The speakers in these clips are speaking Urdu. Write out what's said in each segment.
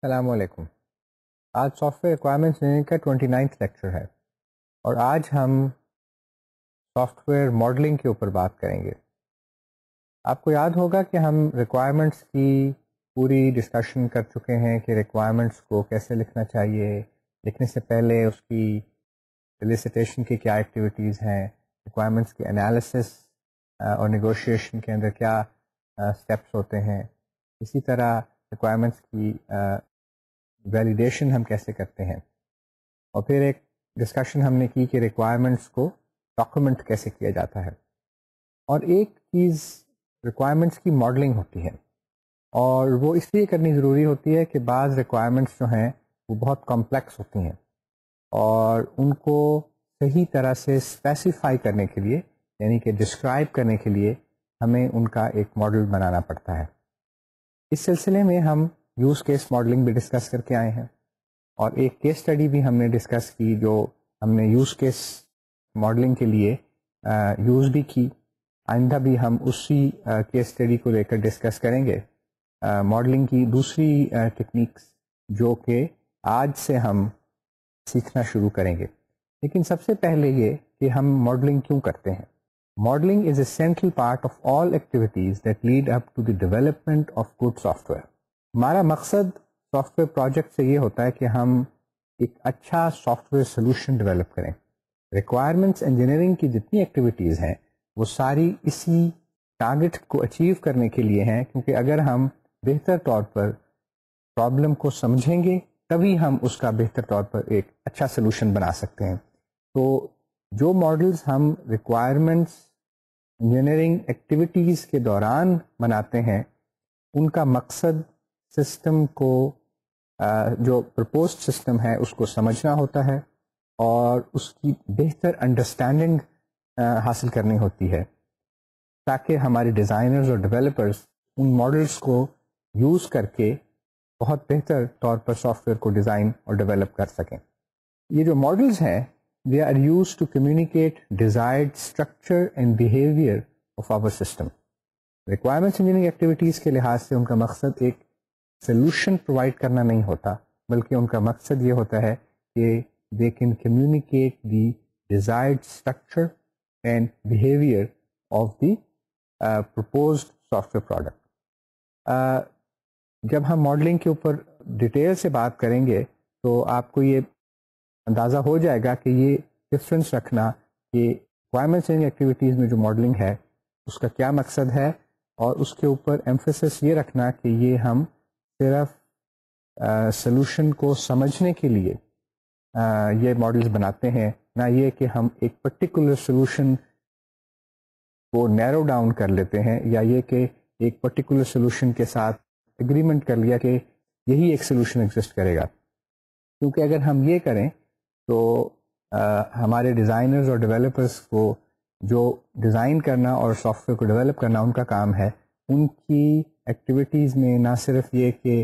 السلام علیکم. آج سافٹ ویئر ریکوائرمنٹس انجینئرنگ کا 29 لیکچر ہے اور آج ہم سافٹ ویئر ماڈلنگ کے اوپر بات کریں گے. آپ کو یاد ہوگا کہ ہم ریکوائرمنٹس کی پوری ڈسکشن کر چکے ہیں کہ ریکوائرمنٹس کو کیسے لکھنا چاہیے، لکھنے سے پہلے اس کی ایلیسیٹیشن کی کیا ایکٹیویٹیز ہیں، ریکوائرمنٹس کی انالیسس اور نیگوشیشن کے اندر کیا اسٹیپس ہوتے ہیں، اسی طرح ریکوائرمنٹس کی ویلیڈیشن ہم کیسے کرتے ہیں، اور پھر ایک ڈسکشن ہم نے کی کہ ریکوائرمنٹس کو ڈاکومنٹ کیسے کیا جاتا ہے. اور ایک چیز ریکوائرمنٹس کی ماڈلنگ ہوتی ہے، اور وہ اس لیے کرنی ضروری ہوتی ہے کہ بعض ریکوائرمنٹس جو ہیں وہ بہت کمپلیکس ہوتی ہیں اور ان کو صحیح طرح سے اسپیسیفائی کرنے کے لیے، یعنی کہ ڈسکرائب کرنے کے لیے ہمیں ان کا ایک ماڈل بنانا پڑتا ہے. اس سلسلے میں ہم یوز کیس ماڈلنگ بھی ڈسکس کر کے آئے ہیں اور ایک کیس اسٹڈی بھی ہم نے ڈسکس کی جو ہم نے یوز کیس ماڈلنگ کے لیے یوز بھی کی. آئندہ بھی ہم اسی کیس اسٹڈی کو لے کر ڈسکس کریں گے ماڈلنگ کی دوسری ٹیکنیکس جو کہ آج سے ہم سیکھنا شروع کریں گے. لیکن سب سے پہلے یہ کہ ہم ماڈلنگ کیوں کرتے ہیں. Modelling is a central part of all activities that lead up to the development of good software. ہمارا مقصد سافٹ ویئر پروجیکٹ سے یہ ہوتا ہے کہ ہم ایک اچھا سافٹ ویئر سولوشن ڈیولپ کریں. ریکوائرمنٹس انجینئرنگ کی جتنی ایکٹیویٹیز ہیں وہ ساری اسی ٹارگٹ کو اچیو کرنے کے لیے ہیں، کیونکہ اگر ہم بہتر طور پر پرابلم کو سمجھیں گے تبھی ہم اس کا بہتر طور پر ایک اچھا سولوشن بنا سکتے ہیں. تو جو ماڈلز ہم ریکوائرمنٹس انجینئرنگ ایکٹیویٹیز کے دوران بناتے ہیں ان کا مقصد سسٹم کو جو پرپوزڈ سسٹم ہے اس کو سمجھنا ہوتا ہے اور اس کی بہتر انڈرسٹینڈنگ حاصل کرنی ہوتی ہے تاکہ ہمارے ڈیزائنرز اور ڈیولپرز ان ماڈلز کو یوز کر کے بہت بہتر طور پر سافٹ ویئر کو ڈیزائن اور ڈیولپ کر سکیں. یہ جو ماڈلز ہیں they are used to communicate desired structure and behaviour of our system. Requirements engineering activities کے لحاظ سے ان کا مقصد ایک سلوشن پرووائڈ کرنا نہیں ہوتا، بلکہ ان کا مقصد یہ ہوتا ہے کہ they can communicate the desired structure and behaviour of the proposed soft where product. جب ہم ماڈلنگ کے اوپر ڈیٹیل سے بات کریں گے تو آپ کو یہ اندازہ ہو جائے گا کہ یہ ڈفرینس رکھنا کہ ریکوائرمنٹس انجینئرنگ ایکٹیویٹیز میں جو ماڈلنگ ہے اس کا کیا مقصد ہے، اور اس کے اوپر ایمفیسس یہ رکھنا کہ یہ ہم صرف سلوشن کو سمجھنے کے لیے یہ ماڈلز بناتے ہیں، نہ یہ کہ ہم ایک پرٹیکولر سلوشن کو نیرو ڈاؤن کر لیتے ہیں یا یہ کہ ایک پرٹیکولر سلوشن کے ساتھ ایگریمنٹ کر لیا کہ یہی ایک سلوشن ایگزسٹ کرے گا. کیونکہ اگر ہم یہ کریں تو ہمارے ڈیزائنرز اور ڈیولپرز کو جو ڈیزائن کرنا اور سافٹ ویئر کو ڈیولپ کرنا ان کا کام ہے، ان کی ایکٹیویٹیز میں نہ صرف یہ کہ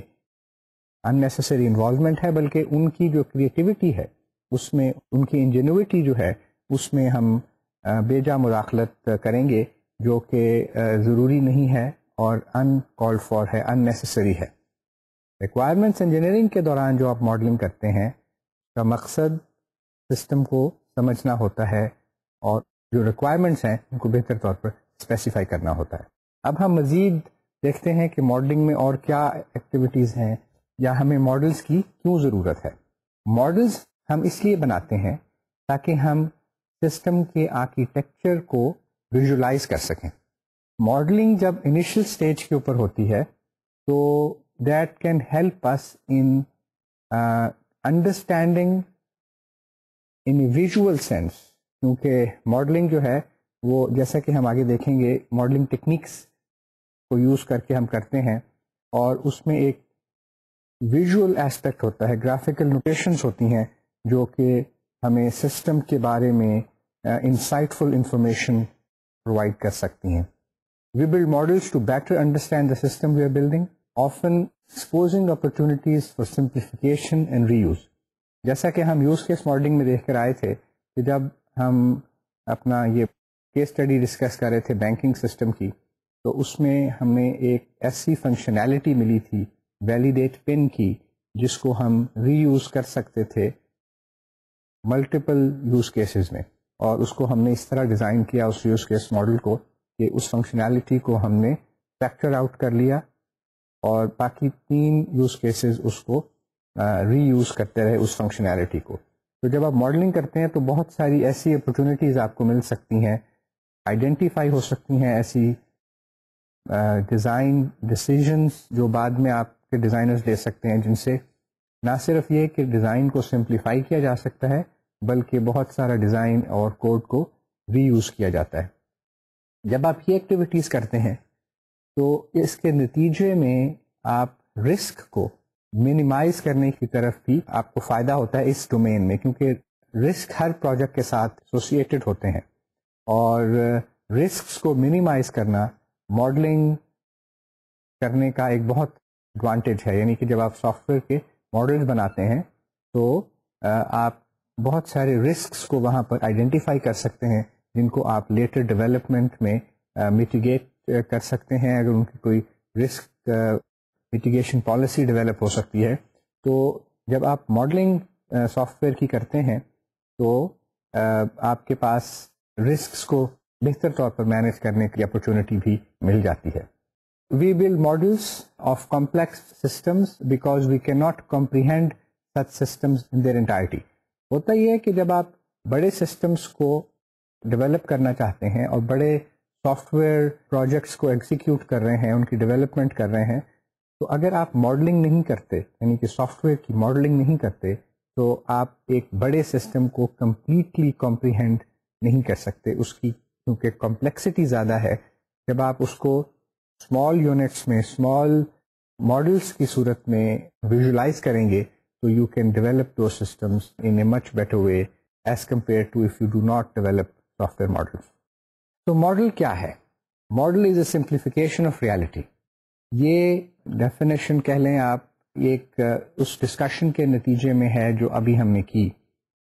ان نیسیسری انوالومنٹ ہے بلکہ ان کی جو کریٹیوٹی ہے اس میں، ان کی انجینوٹی جو ہے اس میں ہم بے جا مداخلت کریں گے جو کہ ضروری نہیں ہے اور ان کالڈ فار ہے، ان نیسیسری ہے. ریکوائرمنٹس انجینئرنگ کے دوران جو آپ ماڈلنگ کرتے ہیں کا مقصد سسٹم کو سمجھنا ہوتا ہے اور جو ریکوائرمنٹس ہیں ان کو بہتر طور پر اسپیسیفائی کرنا ہوتا ہے. اب ہم مزید دیکھتے ہیں کہ ماڈلنگ میں اور کیا ایکٹیویٹیز ہیں یا ہمیں ماڈلز کی کیوں ضرورت ہے. ماڈلز ہم اس لیے بناتے ہیں تاکہ ہم سسٹم کے آرکیٹیکچر کو ویژولائز کر سکیں. ماڈلنگ جب انیشل سٹیج کے اوپر ہوتی ہے تو that can help us in understanding in a visual sense, کیونکہ ماڈلنگ جو ہے وہ جیسا کہ ہم آگے دیکھیں گے ماڈلنگ ٹیکنیکس کو یوز کر کے ہم کرتے ہیں اور اس میں ایک ویژول ایسپیکٹ ہوتا ہے، گرافیکل نوٹیشنز ہوتی ہیں جو کہ ہمیں سسٹم کے بارے میں انسائٹفل انفارمیشن پرووائڈ کر سکتی ہیں. We build models to better understand the system we are building, often exposing opportunities for simplification and reuse. جیسا کہ ہم یوز کیس ماڈلنگ میں دیکھ کر آئے تھے کہ جب ہم اپنا یہ کیس اسٹڈی ڈسکس کر رہے تھے بینکنگ سسٹم کی، تو اس میں ہمیں ایک ایسی فنکشنالٹی ملی تھی ویلیڈیٹ پن کی جس کو ہم ری یوز کر سکتے تھے ملٹیپل یوز کیسز میں، اور اس کو ہم نے اس طرح ڈیزائن کیا اس یوز کیس ماڈل کو کہ اس فنکشنالٹی کو ہم نے فیکٹر آؤٹ کر لیا اور باقی 3 یوز کیسز اس کو ری یوز کرتے رہے اس فنکشنالٹی کو. تو جب آپ ماڈلنگ کرتے ہیں تو بہت ساری ایسی اپرچونیٹیز آپ کو مل سکتی ہیں، آئیڈینٹیفائی ہو سکتی ہیں ایسی ڈیزائن ڈیسیژنس جو بعد میں آپ کے ڈیزائنرز لے سکتے ہیں، جن سے نہ صرف یہ کہ ڈیزائن کو سمپلیفائی کیا جا سکتا ہے بلکہ بہت سارا ڈیزائن اور کوڈ کو ری یوز کیا جاتا ہے. جب آپ یہ ایکٹیویٹیز کرتے ہیں تو اس کے نتیجے میں آپ رسک کو منیمائز کرنے کی طرف بھی آپ کو فائدہ ہوتا ہے اس ڈومین میں، کیونکہ رسک ہر پروجیکٹ کے ساتھ ایسوسیٹڈ ہوتے ہیں، اور رسکس کو منیمائز کرنا ماڈلنگ کرنے کا ایک بہت ایڈوانٹیج ہے. یعنی کہ جب آپ سافٹ ویئر کے ماڈلز بناتے ہیں تو آپ بہت سارے رسکس کو وہاں پر آئیڈینٹیفائی کر سکتے ہیں جن کو آپ لیٹر ڈیولپمنٹ میں میٹیگیٹ کر سکتے ہیں. اگر ان کی کوئی رسک میٹیگیشن پالیسی ڈیولپ ہو سکتی ہے، تو جب آپ ماڈلنگ سافٹ ویئر کی کرتے ہیں تو آپ کے پاس رسکس کو بہتر طور پر مینیج کرنے کی اپرچونٹی بھی مل جاتی ہے. We build models of complex systems because we cannot comprehend such systems in their entirety. ہوتا یہ ہے کہ جب آپ بڑے سسٹمز کو ڈیولپ کرنا چاہتے ہیں اور بڑے سافٹ ویئر پروجیکٹس کو ایگزیکیوٹ کر رہے ہیں، ان کی ڈیولپمنٹ کر رہے ہیں، تو اگر آپ ماڈلنگ نہیں کرتے، یعنی کہ سافٹ ویئر کی ماڈلنگ نہیں کرتے، تو آپ ایک بڑے سسٹم کو کمپلیٹلی کمپریہینڈ نہیں کر سکتے. اس کی کیونکہ کمپلیکسٹی زیادہ ہے. جب آپ اس کو اسمال یونٹس میں، اسمال ماڈلس کی صورت میں ویژولائز کریں گے تو you can develop those systems in a much better way as compared to if you do not develop software models. تو ماڈل کیا ہے؟ Model is a simplification of reality. یہ ڈیفینیشن کہہ لیں آپ، ایک اس ڈسکشن کے نتیجے میں ہے جو ابھی ہم نے کی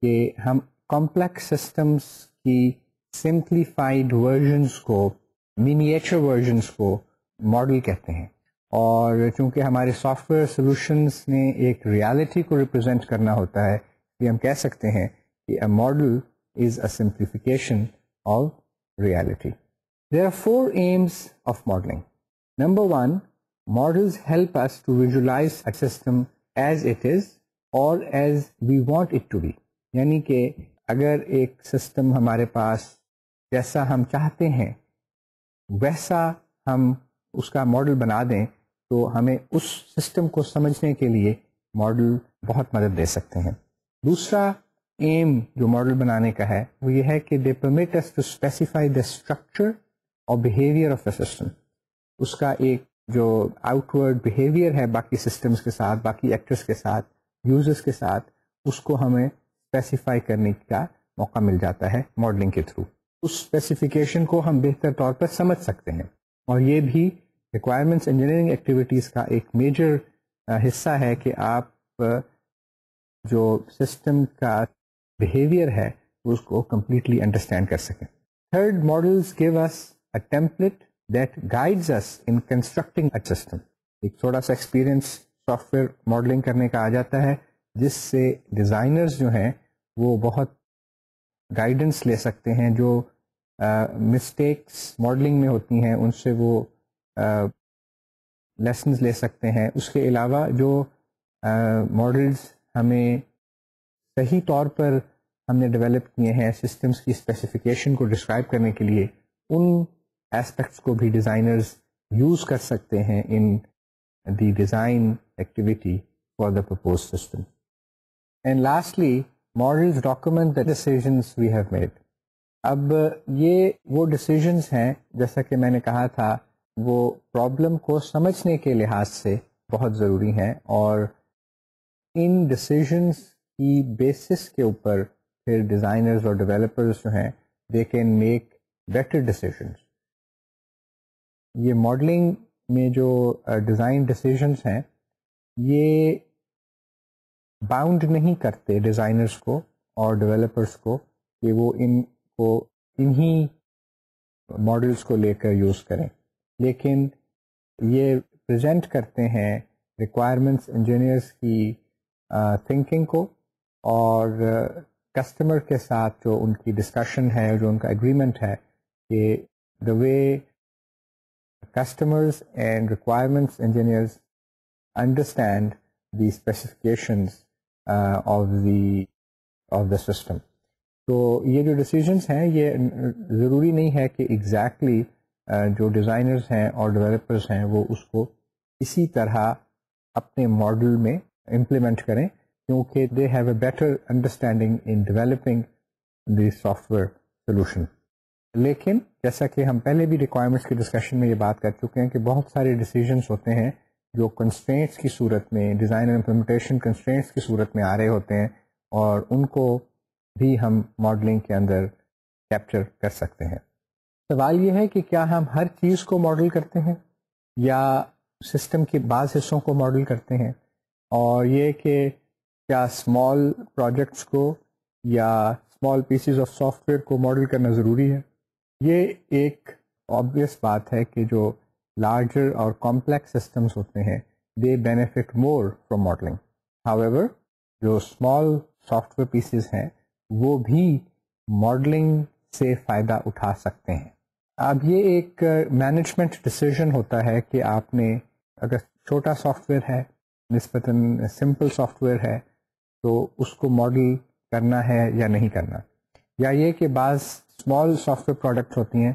کہ ہم کمپلیکس سسٹمز کی سمپلیفائڈ ورژنس کو، مینیچر ورژنس کو ماڈل کہتے ہیں. اور چونکہ ہمارے سافٹ ویئر سولوشنس نے ایک ریالٹی کو ریپرزینٹ کرنا ہوتا ہے، یہ ہم کہہ سکتے ہیں کہ a model is a simplification of reality. There are 4 aims of modeling. Number 1, models help us to visualize a system as it is or as we want it to be. یعنی کہ اگر ایک سسٹم ہمارے پاس جیسا ہم چاہتے ہیں ویسا ہم اس کا ماڈل بنا دیں تو ہمیں اس سسٹم کو سمجھنے کے لیے ماڈل بہت مدد دے سکتے ہیں. دوسرا ایم جو ماڈل بنانے کا ہے وہ یہ ہے کہ they permit us to specify the structure اور بیہیویئر آف اے سسٹم. اس کا ایک جو آؤٹ ورڈ بیہیویئر ہے باقی سسٹمز کے ساتھ، باقی ایکٹرز کے ساتھ، یوزرز کے ساتھ، اس کو ہمیں اسپیسیفائی کرنے کا موقع مل جاتا ہے ماڈلنگ کے تھرو. اس اسپیسیفیکیشن کو ہم بہتر طور پر سمجھ سکتے ہیں، اور یہ بھی ریکوائرمنٹس انجینئرنگ ایکٹیویٹیز کا ایک میجر حصہ ہے کہ آپ جو سسٹم کا بیہیویئر ہے اس کو کمپلیٹلی انڈرسٹینڈ کر سکیں. Third, models give us a template that guides us in constructing a system. ایک تھوڑا سا ایکسپیرئنس سافٹ ویئر ماڈلنگ کرنے کا آ جاتا ہے جس سے ڈیزائنرز جو ہیں وہ بہت گائیڈنس لے سکتے ہیں. جو مسٹیکس ماڈلنگ میں ہوتی ہیں ان سے وہ لیسنز لے سکتے ہیں. اس کے علاوہ جو ماڈلز ہمیں صحیح طور پر ہم نے ڈیولپ کیے ہیں سسٹمز کی اسپیسیفکیشن کو ڈسکرائب کرنے کے لیے، ان ایسپیکٹس کو بھی ڈیزائنرز یوز کر سکتے ہیں in the design activity for the purpose system. And lastly, models document the decisions we have made. اب یہ وہ ڈیسیژنز ہیں جیسا کہ میں نے کہا تھا وہ پرابلم کو سمجھنے کے لحاظ سے بہت ضروری ہیں، اور ان ڈیسیژنز کی بیسس کے اوپر پھر ڈیزائنرز اور ڈیولپرز جو ہیں they can make better decisions. یہ ماڈلنگ میں جو ڈیزائن ڈیسیژنز ہیں یہ باؤنڈ نہیں کرتے ڈیزائنرز کو اور ڈیولپرز کو کہ وہ ان کو انہی ماڈلز کو لے کر یوز کریں، لیکن یہ پریزنٹ کرتے ہیں ریکوائرمنٹس انجینئرس کی تھنکنگ کو اور کسٹمر کے ساتھ جو ان کی ڈسکشن ہے، جو ان کا ایگریمنٹ ہے کہ دا وے customers and requirements engineers understand the specifications of the system. تو یہ جو ڈیسیجنس ہیں یہ ضروری نہیں ہے کہ ایگزیکٹلی جو ڈیزائنرز ہیں اور ڈیولپرز ہیں وہ اس کو اسی طرح اپنے ماڈل میں امپلیمنٹ کریں، کیونکہ they have a better understanding in developing the soft where solution. لیکن جیسا کہ ہم پہلے بھی ریکوائرمنٹس کی ڈسکشن میں یہ بات کر چکے ہیں کہ بہت سارے ڈیسیجنس ہوتے ہیں جو کنسٹرینٹس کی صورت میں، ڈیزائن اینڈ امپلیمنٹیشن کنسٹرینٹس کی صورت میں آ رہے ہوتے ہیں، اور ان کو بھی ہم ماڈلنگ کے اندر کیپچر کر سکتے ہیں. سوال یہ ہے کہ کیا ہم ہر چیز کو ماڈل کرتے ہیں یا سسٹم کے بعض حصوں کو ماڈل کرتے ہیں، اور یہ کہ کیا اسمال پروجیکٹس کو یا small pieces of soft where کو ماڈل کرنا ضروری ہے. یہ ایک آبویس بات ہے کہ جو لارجر اور کمپلیکس سسٹمز ہوتے ہیں they benefit more from modelling. However جو اسمال سافٹ ویئر پیسز ہیں وہ بھی ماڈلنگ سے فائدہ اٹھا سکتے ہیں. اب یہ ایک مینجمنٹ ڈیسیژن ہوتا ہے کہ آپ نے اگر چھوٹا سافٹ ویئر ہے، نسبتاً سمپل سافٹ ویئر ہے، تو اس کو ماڈل کرنا ہے یا نہیں کرنا. یا یہ کہ بعض اسمال سافٹ ویئر پروڈکٹس ہوتی ہیں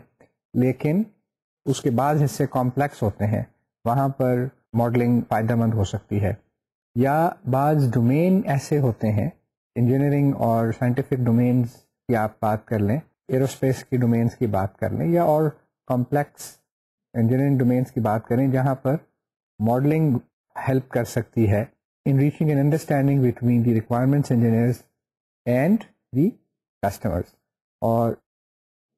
لیکن اس کے بعض حصے کمپلیکس ہوتے ہیں، وہاں پر ماڈلنگ فائدہ مند ہو سکتی ہے. یا بعض ڈومین ایسے ہوتے ہیں، انجینئرنگ اور سائنٹیفک ڈومینز کی آپ بات کر لیں، ایروسپیس کی ڈومینز کی بات کر لیں، یا اور کمپلیکس انجینئرنگ ڈومینز کی بات کریں جہاں پر ماڈلنگ ہیلپ کر سکتی ہے in reaching an understanding between the requirements engineers and the customers. اور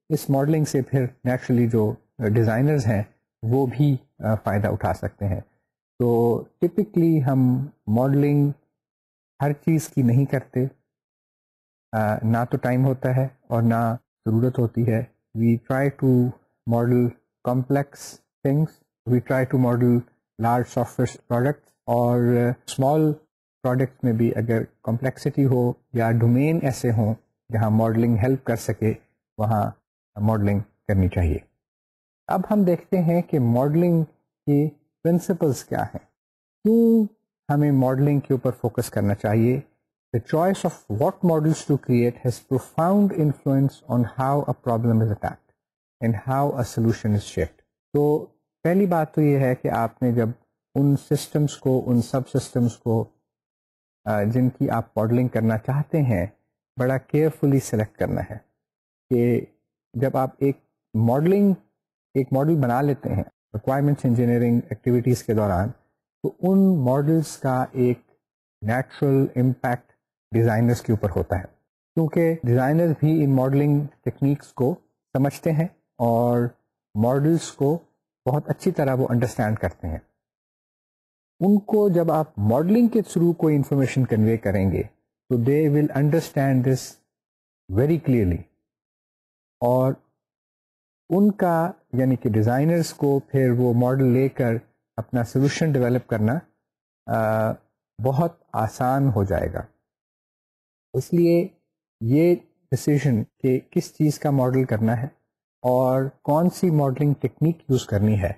اس ماڈلنگ سے پھر نیچرلی جو ڈیزائنرز ہیں وہ بھی فائدہ اٹھا سکتے ہیں. تو ٹپکلی ہم ماڈلنگ ہر چیز کی نہیں کرتے، نہ تو ٹائم ہوتا ہے اور نہ ضرورت ہوتی ہے. We try to model complex things, we try to model large software products, اور اسمال پروڈکٹس میں بھی اگر کمپلیکسٹی ہو یا ڈومین ایسے ہوں جہاں ماڈلنگ ہیلپ کر سکے وہاں ماڈلنگ کرنی چاہیے. اب ہم دیکھتے ہیں کہ ماڈلنگ کی پرنسپلس کیا ہیں، کیوں ہمیں ماڈلنگ کے اوپر فوکس کرنا چاہیے. The choice of what models to create has profound influence on how a problem is attacked and how a solution is shaped. تو پہلی بات تو یہ ہے کہ آپ نے جب ان سسٹمز کو، ان سب سسٹمز کو جن کی آپ ماڈلنگ کرنا چاہتے ہیں بڑا کیئرفلی سلیکٹ کرنا ہے. کہ جب آپ ایک ماڈل بنا لیتے ہیں ریکوائرمنٹس انجینئرنگ ایکٹیویٹیز کے دوران، تو ان ماڈلس کا ایک نیچرل امپیکٹ ڈیزائنرز کے اوپر ہوتا ہے، کیونکہ ڈیزائنرز بھی ان ماڈلنگ ٹیکنیکس کو سمجھتے ہیں اور ماڈلس کو بہت اچھی طرح وہ انڈرسٹینڈ کرتے ہیں. ان کو جب آپ ماڈلنگ کے تھرو کوئی انفارمیشن کنوے کریں گے تو they will understand this very clearly, اور ان کا یعنی کہ ڈیزائنرز کو پھر وہ ماڈل لے کر اپنا سولوشن ڈیولپ کرنا بہت آسان ہو جائے گا. اس لیے یہ ڈیسیژن کہ کس چیز کا ماڈل کرنا ہے اور کون سی ماڈلنگ ٹیکنیک یوز کرنی ہے،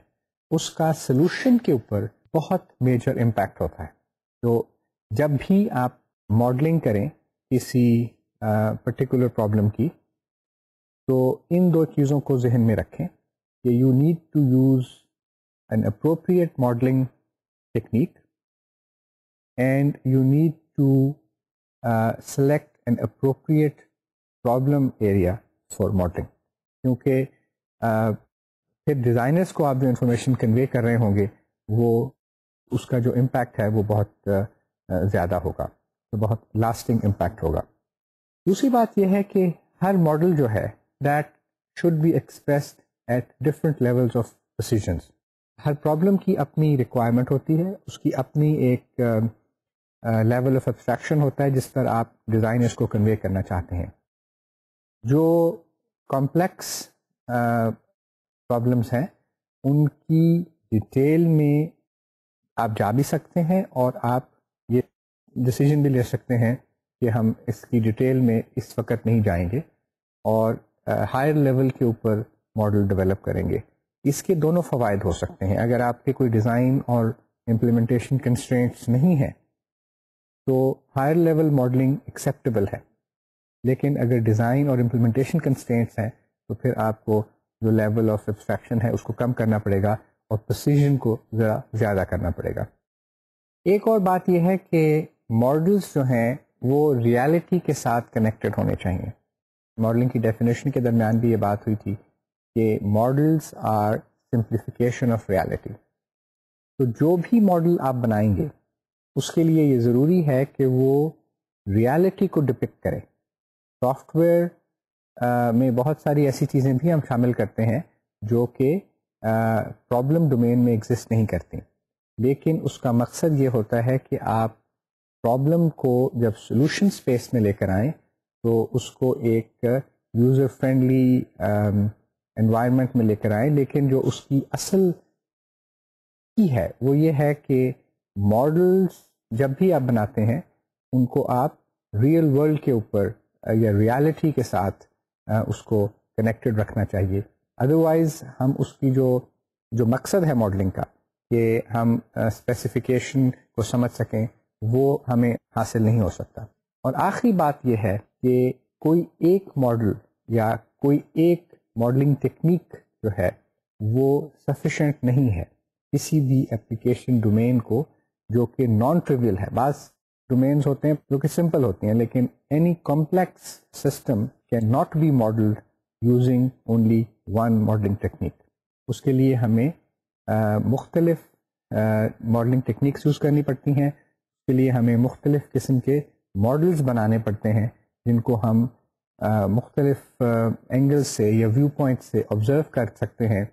اس کا سولوشن کے اوپر بہت میجر امپیکٹ ہوتا ہے. تو جب بھی آپ ماڈلنگ کریں کسی پرٹیکولر پرابلم کی، تو ان دو چیزوں کو ذہن میں رکھیں کہ you need to use an appropriate modelling technique and you need to select an appropriate problem area for modelling. کیونکہ پھر ڈیزائنرز کو آپ جو انفارمیشن کنوے کر رہے ہوں گے وہ اس کا جو امپیکٹ ہے وہ بہت زیادہ ہوگا، تو بہت لاسٹنگ امپیکٹ ہوگا. دوسری بات یہ ہے کہ ہر ماڈل جو ہے that should be expressed at different levels of precision. ہر پرابلم کی اپنی ریکوائرمنٹ ہوتی ہے، اس کی اپنی ایک لیول آف ایبسٹریکشن ہوتا ہے جس پر آپ ڈیزائنرز کو کنوے کرنا چاہتے ہیں. جو کمپلیکس پرابلمس ہیں ان کی ڈیٹیل میں آپ جا بھی سکتے ہیں اور آپ یہ ڈیسیجن بھی لے سکتے ہیں کہ ہم اس کی ڈیٹیل میں اس وقت نہیں جائیں گے اور ہائر لیول کے اوپر ماڈل ڈیولپ کریں گے. اس کے دونوں فوائد ہو سکتے ہیں. اگر آپ کے کوئی ڈیزائن اور امپلیمنٹیشن کنسٹرینٹس نہیں ہیں تو ہائر لیول ماڈلنگ ایکسیپٹیبل ہے, لیکن اگر ڈیزائن اور امپلیمنٹیشن کنسٹرینٹس ہیں تو پھر آپ کو جو لیول آف ایبسٹریکشن ہے اس کو کم کرنا پڑے گا اور پریسیژن کو ذرا زیادہ کرنا پڑے گا. ایک اور بات یہ ہے کہ ماڈلس جو ہیں وہ ریالٹی کے ساتھ کنیکٹڈ ہونے چاہیے. ماڈلنگ کی ڈیفینیشن کے درمیان بھی یہ بات ہوئی تھی کہ models are simplification of reality. تو جو بھی ماڈل آپ بنائیں گے اس کے لیے یہ ضروری ہے کہ وہ ریالٹی کو ڈپکٹ کرے. سافٹ ویئر میں بہت ساری ایسی چیزیں بھی ہم شامل کرتے ہیں جو کہ پرابلم ڈومین میں ایگزسٹ نہیں کرتی, لیکن اس کا مقصد یہ ہوتا ہے کہ آپ پرابلم کو جب سولوشن اسپیس میں لے کر آئیں تو اس کو ایک یوزر فرینڈلی انوائرمنٹ میں لے کر آئیں. لیکن جو اس کی اصل کی ہے وہ یہ ہے کہ ماڈلس جب بھی آپ بناتے ہیں ان کو آپ ریئل ورلڈ کے اوپر یا ریالٹی کے ساتھ اس کو کنیکٹڈ رکھنا چاہیے. ادروائز ہم اس کی جو مقصد ہے ماڈلنگ کا کہ ہم اسپیسیفیکیشن کو سمجھ سکیں وہ ہمیں حاصل نہیں ہو سکتا. اور آخری بات یہ ہے کہ کوئی ایک ماڈل یا کوئی ایک ماڈلنگ ٹیکنیک جو ہے وہ سفیشینٹ نہیں ہے کسی بھی اپلیکیشن ڈومین کو جو کہ نان ٹریویل ہے. بعض ڈومینز ہوتے ہیں جو کہ سمپل ہوتی ہیں, لیکن any complex system can not be modelled using only one modelling technique. اس کے لیے ہمیں مختلف ماڈلنگ ٹیکنیکس یوز کرنی پڑتی ہیں. اس کے لیے ہمیں مختلف قسم کے ماڈلز بنانے پڑتے ہیں جن کو ہم مختلف اینگل سے یا ویو پوائنٹ سے آبزرو کر سکتے ہیں.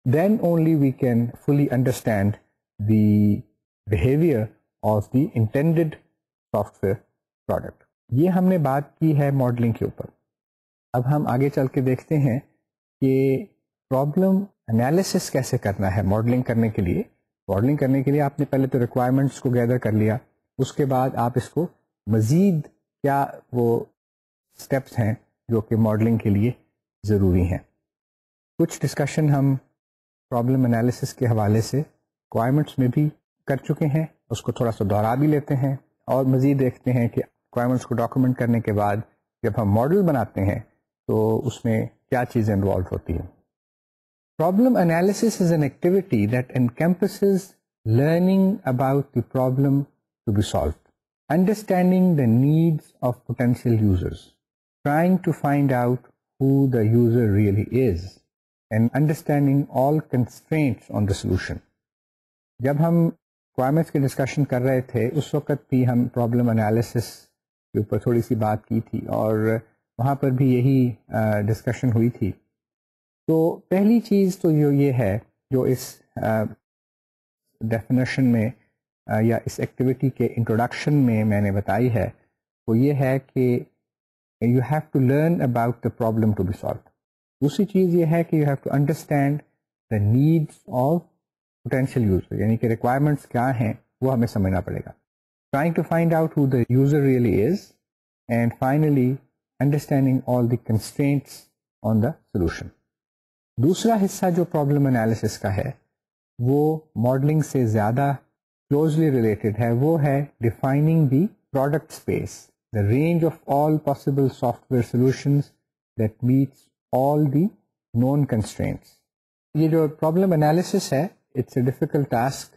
Then only we can fully understand the behavior of the intended software product. یہ ہم نے بات کی ہے ماڈلنگ کے اوپر. اب ہم آگے چل کے دیکھتے ہیں کہ پرابلم انالیسس کیسے کرنا ہے ماڈلنگ کرنے کے لیے. ماڈلنگ کرنے کے لیے آپ نے پہلے تو ریکوائرمنٹس کو گیدر کر لیا, اس کے بعد آپ اس کو مزید کیا وہ اسٹیپس ہیں جو کہ ماڈلنگ کے لیے ضروری ہیں. کچھ ڈسکشن ہم پرابلم انالیسس کے حوالے سے ریکوائرمنٹس میں بھی کر چکے ہیں, اس کو تھوڑا سا دوہرا بھی لیتے ہیں اور مزید دیکھتے ہیں کہ ریکوائرمنٹس کو ڈاکومنٹ کرنے کے بعد جب ہم ماڈل بناتے ہیں تو اس میں کیا چیزیں انوالو ہوتی ہیں. Problem analysis is an activity that encompasses learning about the problem to be solved, understanding the needs of potential users, trying to find out who the user really is, and understanding all constraints on the solution. جب ہم requirements کی ڈسکشن کر رہے تھے اس وقت بھی ہم پرابلم انالیسس کے اوپر تھوڑی سی بات کی تھی اور وہاں پر بھی یہی ڈسکشن ہوئی تھی. تو پہلی چیز تو یہ ہے جو اس ڈیفینیشن میں یا اس ایکٹیویٹی کے انٹروڈکشن میں نے بتائی ہے وہ یہ ہے کہ you have to learn about the problem to be solved. دوسری چیز یہ ہے کہ you have to understand the needs of potential user, یعنی کہ ریکوائرمنٹس کیا ہیں وہ ہمیں سمجھنا پڑے گا. Trying to find out who the user really is, and finally understanding all the constraints on the solution. دوسرا حصہ جو پرابلم انالیسس کا ہے وہ ماڈلنگ سے زیادہ کلوزلی ریلیٹڈ ہے, وہ ہے defining the product space, the range of all possible software solutions that meets all the known constraints. یہ جو پرابلم انالیسس ہے اٹس اے ڈیفیکلٹ ٹاسک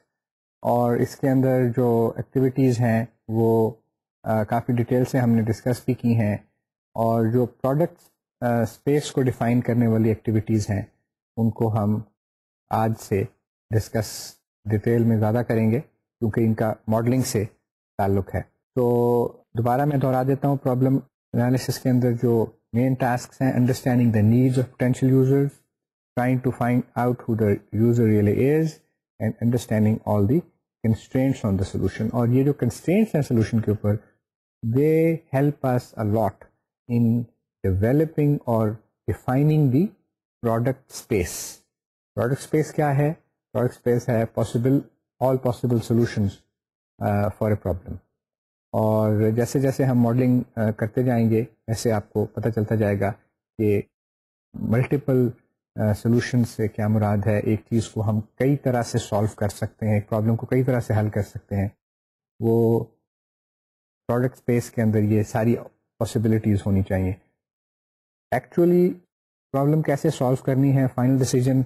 اور اس کے اندر جو ایکٹیویٹیز ہیں وہ کافی ڈیٹیل سے ہم نے ڈسکس بھی کی ہیں, اور جو پروڈکٹ اسپیس کو ڈیفائن کرنے والی ایکٹیویٹیز ہیں ان کو ہم آج سے ڈسکس ڈیٹیل میں زیادہ کریں گے کیونکہ ان کا ماڈلنگ سے تعلق ہے. تو دوبارہ میں دہرا دیتا ہوں, پرابلم انالیسس کے اندر جو مین ٹاسکس ہیں understanding the needs of potential users, trying to find out who the user really is, and understanding all the constraints on the solution. اور یہ جو کنسٹرینٹس ہیں سولوشن کے اوپر they help us a lot in developing اور defining the product space. Product space کیا ہے؟ پروڈکٹ اسپیس ہے possible all possible solutions for a problem. اور جیسے جیسے ہم ماڈلنگ کرتے جائیں گے ایسے آپ کو پتہ چلتا جائے گا کہ ملٹیپل سولوشن سے کیا مراد ہے. ایک چیز کو ہم کئی طرح سے سالو کر سکتے ہیں, ایک پرابلم کو کئی طرح سے حل کر سکتے ہیں. وہ پروڈکٹ اسپیس کے اندر یہ ساری پاسبلٹیز ہونی چاہیے. ایکچولی پرابلم کیسے سالو کرنی ہے, final decision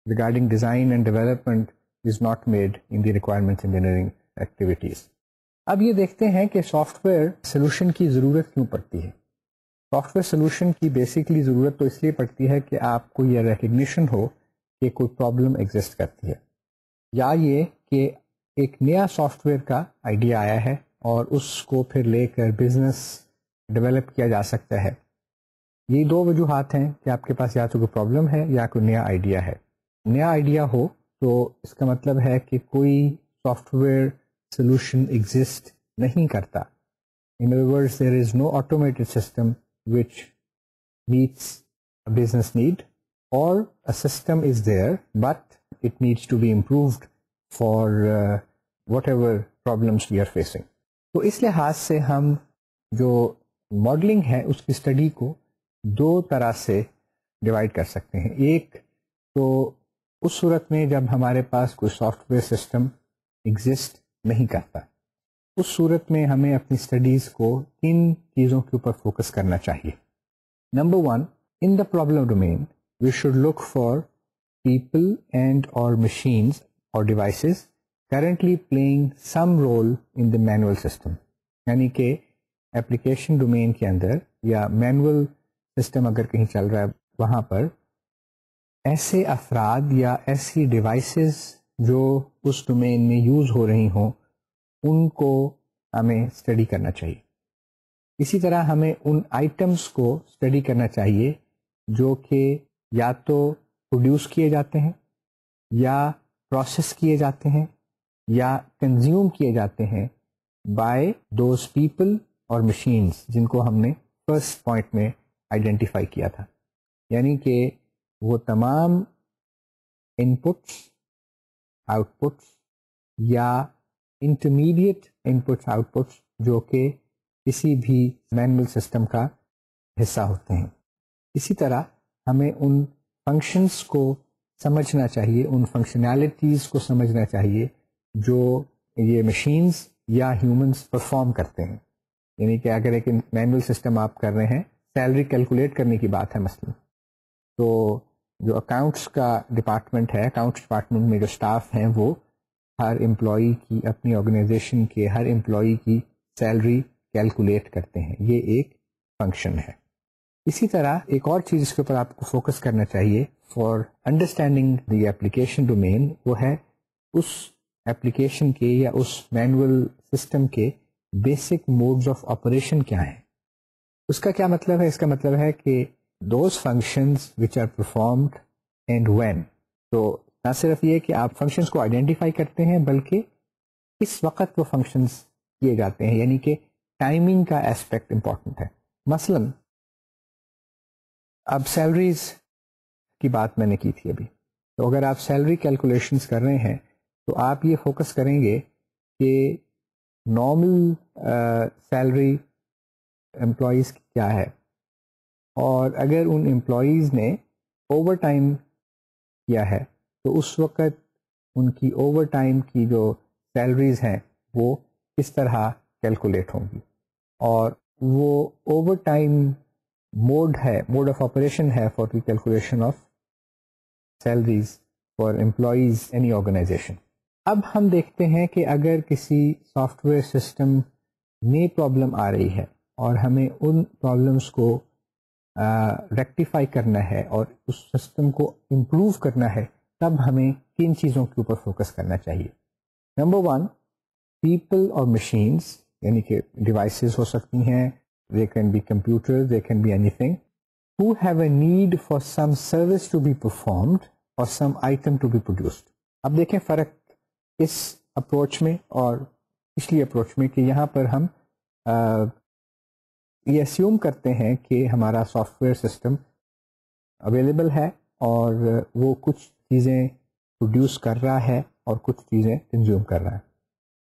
regarding design and development is not made in the requirements engineering activities. اب یہ دیکھتے ہیں کہ سافٹ ویئر سولوشن کی ضرورت کیوں پڑتی ہے. سافٹ ویئر سولوشن کی بیسکلی ضرورت تو اس لیے پڑتی ہے کہ آپ کو یہ ریکگنیشن ہو کہ کوئی پرابلم ایگزسٹ کرتی ہے, یا یہ کہ ایک نیا سافٹ ویئر کا آئیڈیا آیا ہے اور اس کو پھر لے کر بزنس ڈیولپ کیا جا سکتا ہے. یہ دو وجوہات ہیں کہ آپ کے پاس یا تو کوئی پرابلم ہے یا کوئی نیا آئیڈیا ہے. نیا آئیڈیا ہو تو اس کا مطلب ہے کہ کوئی سافٹ ویئر solution exist نہیں کرتا. In other words, there is no automated system which meets a business need, or a system is there but it needs to be improved for whatever problems we are facing. تو اس لحاظ سے ہم جو ماڈلنگ ہے اس کی اسٹڈی کو دو طرح سے ڈیوائڈ کر سکتے ہیں. ایک تو اس صورت میں جب ہمارے پاس کوئی سافٹ ویئر سسٹم ایگزسٹ نہیں کرتا, اس صورت میں ہمیں اپنی اسٹڈیز کو ان چیزوں کے اوپر فوکس کرنا چاہیے. Number 1, in the problem domain we should look for people and اور مشینز اور devices currently playing some role in the manual system. یعنی کہ اپلیکیشن ڈومین کے اندر یا مینول سسٹم اگر کہیں چل رہا ہے وہاں پر ایسے افراد یا ایسی ڈیوائسز جو اس ڈومین میں یوز ہو رہی ہوں ان کو ہمیں اسٹڈی کرنا چاہیے. اسی طرح ہمیں ان آئٹمس کو اسٹڈی کرنا چاہیے جو کہ یا تو پروڈیوس کیے جاتے ہیں یا پروسیس کیے جاتے ہیں یا کنزیوم کیے جاتے ہیں بائی دوز پیپل اور مشینز جن کو ہم نے فرسٹ پوائنٹ میں آئیڈینٹیفائی کیا تھا. یعنی کہ وہ تمام ان پٹس آؤٹ پٹس یا انٹرمیڈیٹ ان پٹس آؤٹ پٹس جو کہ کسی بھی مینول سسٹم کا حصہ ہوتے ہیں. اسی طرح ہمیں ان فنکشنز کو سمجھنا چاہیے, ان فنکشنالٹیز کو سمجھنا چاہیے جو یہ مشینز یا ہیومنز پرفارم کرتے ہیں. یعنی کہ اگر ایک مینول سسٹم آپ کر رہے ہیں, سیلری کیلکولیٹ کرنے کی بات ہے مثلا, تو جو اکاؤنٹس کا ڈپارٹمنٹ ہے, اکاؤنٹس ڈپارٹمنٹ میں جو اسٹاف ہیں وہ ہر امپلائی کی, اپنی آرگنائزیشن کے ہر امپلائی کی سیلری کیلکولیٹ کرتے ہیں. یہ ایک فنکشن ہے. اسی طرح ایک اور چیز اس کے اوپر آپ کو فوکس کرنا چاہیے for understanding the application domain, وہ ہے اس ایپلیکیشن کے یا اس مینول سسٹم کے بیسک موڈز آف آپریشن کیا ہیں. اس کا کیا مطلب ہے؟ اس کا مطلب ہے کہ those functions which are performed and when. تو نہ صرف یہ کہ آپ فنکشنز کو آئیڈینٹیفائی کرتے ہیں بلکہ کس وقت وہ فنکشنز کیے جاتے ہیں, یعنی کہ ٹائمنگ کا ایسپیکٹ امپورٹنٹ ہے. مثلا اب سیلریز کی بات میں نے کی تھی ابھی, تو اگر آپ سیلری کیلکولیشنز کر رہے ہیں تو آپ یہ فوکس کریں گے کہ نارمل سیلری امپلائیز کی کیا ہے, اور اگر ان امپلائیز نے اوور ٹائم کیا ہے تو اس وقت ان کی اوور ٹائم کی جو سیلریز ہیں وہ کس طرح کیلکولیٹ ہوں گی. اور وہ اوور ٹائم موڈ ہے, موڈ آف آپریشن ہے for the calculation of salaries for employees any organisation. اب ہم دیکھتے ہیں کہ اگر کسی سافٹ ویئر سسٹم میں پرابلم آ رہی ہے اور ہمیں ان پرابلمس کو ریکٹیفائی کرنا ہے اور اس سسٹم کو امپروو کرنا ہے, تب ہمیں کن چیزوں کے اوپر فوکس کرنا چاہیے. نمبر 1, پیپل اور مشینز, یعنی کہ ڈیوائسز ہو سکتی ہیں, they can be computer, they can be اینی تھنگ, who have a need for some service to be performed or some item to be produced. اب دیکھیں فرق اس اپروچ میں اور پچھلی اپروچ میں کہ یہاں پر ہم یہ اسیوم کرتے ہیں کہ ہمارا سافٹ ویئر سسٹم اویلیبل ہے اور وہ کچھ چیزیں پروڈیوس کر رہا ہے اور کچھ چیزیں کنزیوم کر رہا ہے.